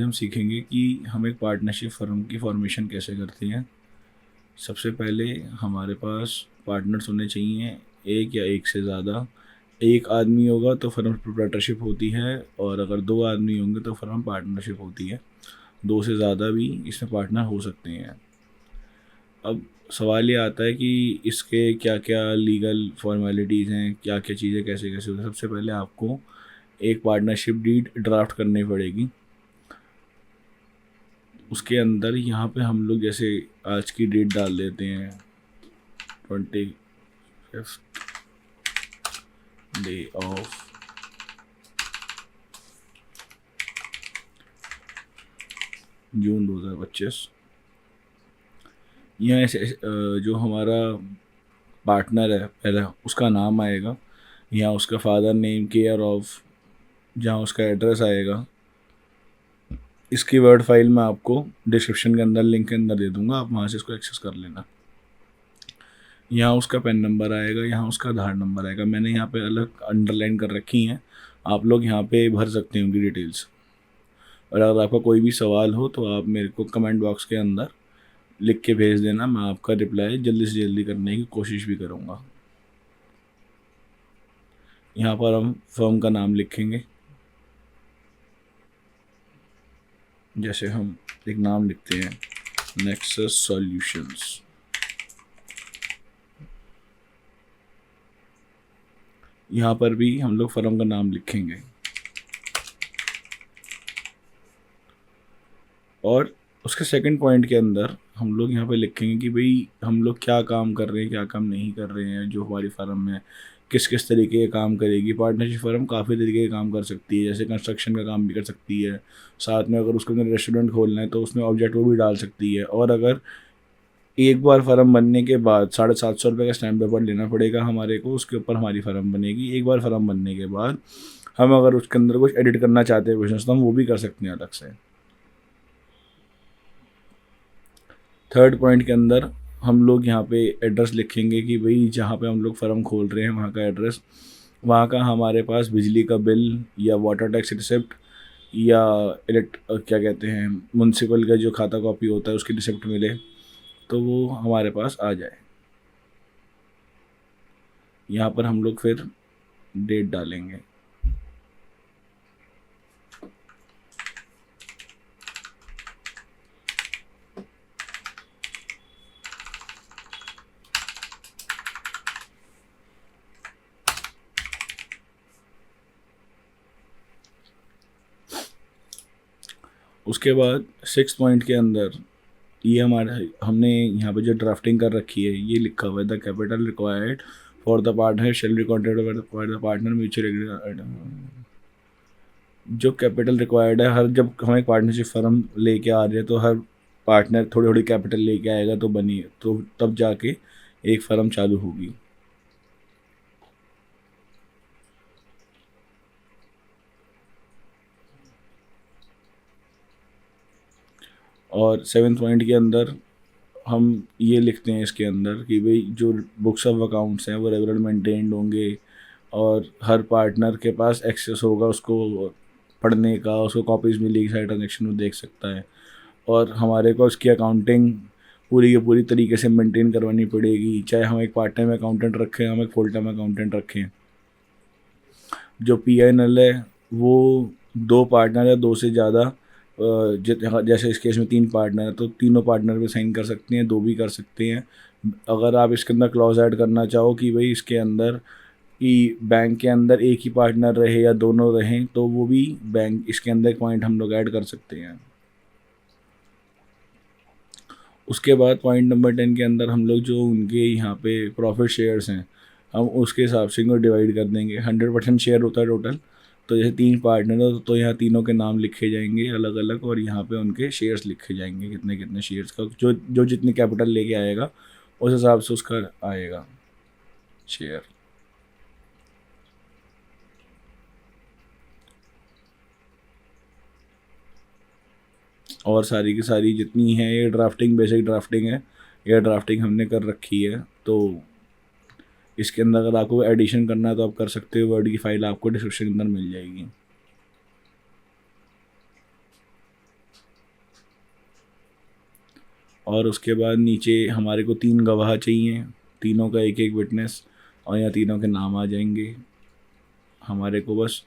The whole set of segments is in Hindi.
हम सीखेंगे कि हम एक पार्टनरशिप फर्म की फॉर्मेशन कैसे करते हैं। सबसे पहले हमारे पास पार्टनर्स होने चाहिए, एक या एक से ज़्यादा। एक आदमी होगा तो फर्म प्रोप्राइटरशिप होती है, और अगर दो आदमी होंगे तो फर्म पार्टनरशिप होती है। दो से ज़्यादा भी इसमें पार्टनर हो सकते हैं। अब सवाल ये आता है कि इसके क्या क्या लीगल फॉर्मेलिटीज़ हैं, क्या क्या चीज़ें कैसे कैसे होती हैं। सबसे पहले आपको एक पार्टनरशिप डीड ड्राफ्ट करनी पड़ेगी। उसके अंदर यहाँ पे हम लोग जैसे आज की डेट डाल देते हैं 25th डे ऑफ जून 2025। यहाँ ऐसे जो हमारा पार्टनर है पहला उसका नाम आएगा, यहाँ उसका फादर नेम, केयर ऑफ, जहाँ उसका एड्रेस आएगा। इसकी वर्ड फाइल मैं आपको डिस्क्रिप्शन के अंदर लिंक के अंदर दे दूँगा, आप वहाँ से इसको एक्सेस कर लेना। यहाँ उसका पेन नंबर आएगा, यहाँ उसका आधार नंबर आएगा। मैंने यहाँ पे अलग अंडरलाइन कर रखी हैं, आप लोग यहाँ पे भर सकते हैं उनकी डिटेल्स। और अगर आपका कोई भी सवाल हो तो आप मेरे को कमेंट बॉक्स के अंदर लिख के भेज देना, मैं आपका रिप्लाई जल्दी से जल्दी करने की कोशिश भी करूँगा। यहाँ पर हम फर्म का नाम लिखेंगे, जैसे हम एक नाम लिखते हैं नेक्सस सॉल्यूशंस। यहाँ पर भी हम लोग फर्म का नाम लिखेंगे, और उसके सेकंड पॉइंट के अंदर हम लोग यहाँ पे लिखेंगे कि भाई हम लोग क्या काम कर रहे हैं, क्या काम नहीं कर रहे हैं। जो हमारी फर्म है किस किस तरीके के काम करेगी। पार्टनरशिप फर्म काफ़ी तरीके के काम कर सकती है, जैसे कंस्ट्रक्शन का काम भी कर सकती है, साथ में अगर उसके अंदर रेस्टोरेंट खोलना है तो उसमें ऑब्जेक्ट वो भी डाल सकती है। और अगर एक बार फर्म बनने के बाद 750 रुपये का स्टैम्प पेपर लेना पड़ेगा हमारे को, उसके ऊपर हमारी फर्म बनेगी। एक बार फर्म बनने के बाद हम अगर उसके अंदर कुछ एडिट करना चाहते हैं बिजनेस, तो हम वो भी कर सकते हैं अलग से। थर्ड पॉइंट के अंदर हम लोग यहाँ पे एड्रेस लिखेंगे कि भाई जहाँ पे हम लोग फर्म खोल रहे हैं वहाँ का एड्रेस, वहाँ का हमारे पास बिजली का बिल या वाटर टैक्स रिसिप्ट या क्या कहते हैं म्यूनसिपल का जो खाता कॉपी होता है उसकी रिसिप्ट मिले तो वो हमारे पास आ जाए। यहाँ पर हम लोग फिर डेट डालेंगे। उसके बाद 6 पॉइंट के अंदर ये हमारा हमने यहाँ पे जो ड्राफ्टिंग कर रखी है ये लिखा हुआ है, the capital required for the partner shall be contracted by the partner mutual. जो कैपिटल रिक्वायर्ड है, हर जब हम एक पार्टनरशिप फर्म लेके आ रहे हैं तो हर पार्टनर थोड़ी थोड़ी कैपिटल लेके आएगा तो बनी तो तब जाके एक फर्म चालू होगी। और 7 पॉइंट के अंदर हम ये लिखते हैं इसके अंदर कि भाई जो बुक्स ऑफ अकाउंट्स हैं वो रेगुलर मेंटेन्ड होंगे, और हर पार्टनर के पास एक्सेस होगा उसको पढ़ने का, उसको कॉपीज़ मिलेगी, सारे ट्रांजेक्शन वो देख सकता है। और हमारे को उसकी अकाउंटिंग पूरी की पूरी तरीके से मेंटेन करवानी पड़ेगी, चाहे हम एक पार्ट टाइम अकाउंटेंट रखें, हम एक फुल टाइम अकाउंटेंट रखें। जो PNL है वो दो पार्टनर या दो से ज़्यादा, जैसे इस केस में 3 पार्टनर है तो तीनों पार्टनर भी साइन कर सकते हैं, दो भी कर सकते हैं। अगर आप इसके अंदर क्लॉज ऐड करना चाहो कि भाई इसके अंदर कि बैंक के अंदर एक ही पार्टनर रहे या दोनों रहें, तो वो भी बैंक इसके अंदर एक पॉइंट हम लोग ऐड कर सकते हैं। उसके बाद पॉइंट नंबर 10 के अंदर हम लोग जो उनके यहाँ पे प्रॉफिट शेयर्स हैं हम उसके हिसाब से इनको डिवाइड कर देंगे। 100% शेयर होता है टोटल, तो जैसे 3 पार्टनर हो तो यहाँ तीनों के नाम लिखे जाएंगे अलग अलग, और यहाँ पे उनके शेयर्स लिखे जाएंगे, कितने कितने शेयर्स का जो जितनी कैपिटल लेके आएगा उस हिसाब से उसका आएगा शेयर। और सारी की सारी जितनी है ये ड्राफ्टिंग, बेसिक ड्राफ्टिंग है, ये ड्राफ्टिंग हमने कर रखी है। तो इसके अंदर अगर आपको एडिशन करना है तो आप कर सकते हो, वर्ड की फाइल आपको डिस्क्रिप्शन के अंदर मिल जाएगी। और उसके बाद नीचे हमारे को 3 गवाह चाहिए, तीनों का एक एक विटनेस, और यहाँ तीनों के नाम आ जाएंगे हमारे को बस।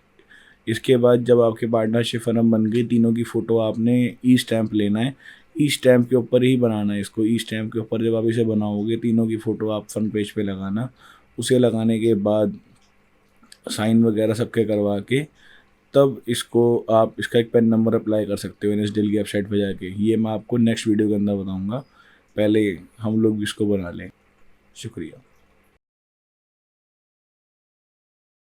इसके बाद जब आपके पार्टनरशिप फर्म बन गई, तीनों की फ़ोटो आपने ई स्टैम्प लेना है, ई स्टैम्प के ऊपर ही बनाना है इसको। ई स्टैम्प के ऊपर जब आप इसे बनाओगे, तीनों की फ़ोटो आप फ्रंट पेज पे लगाना। उसे लगाने के बाद साइन वगैरह सबके करवा के तब इसको आप इसका एक पेन नंबर अप्लाई कर सकते हो NSDL की वेबसाइट पे जाके। ये मैं आपको नेक्स्ट वीडियो के अंदर बताऊंगा, पहले हम लोग इसको बना लें। शुक्रिया।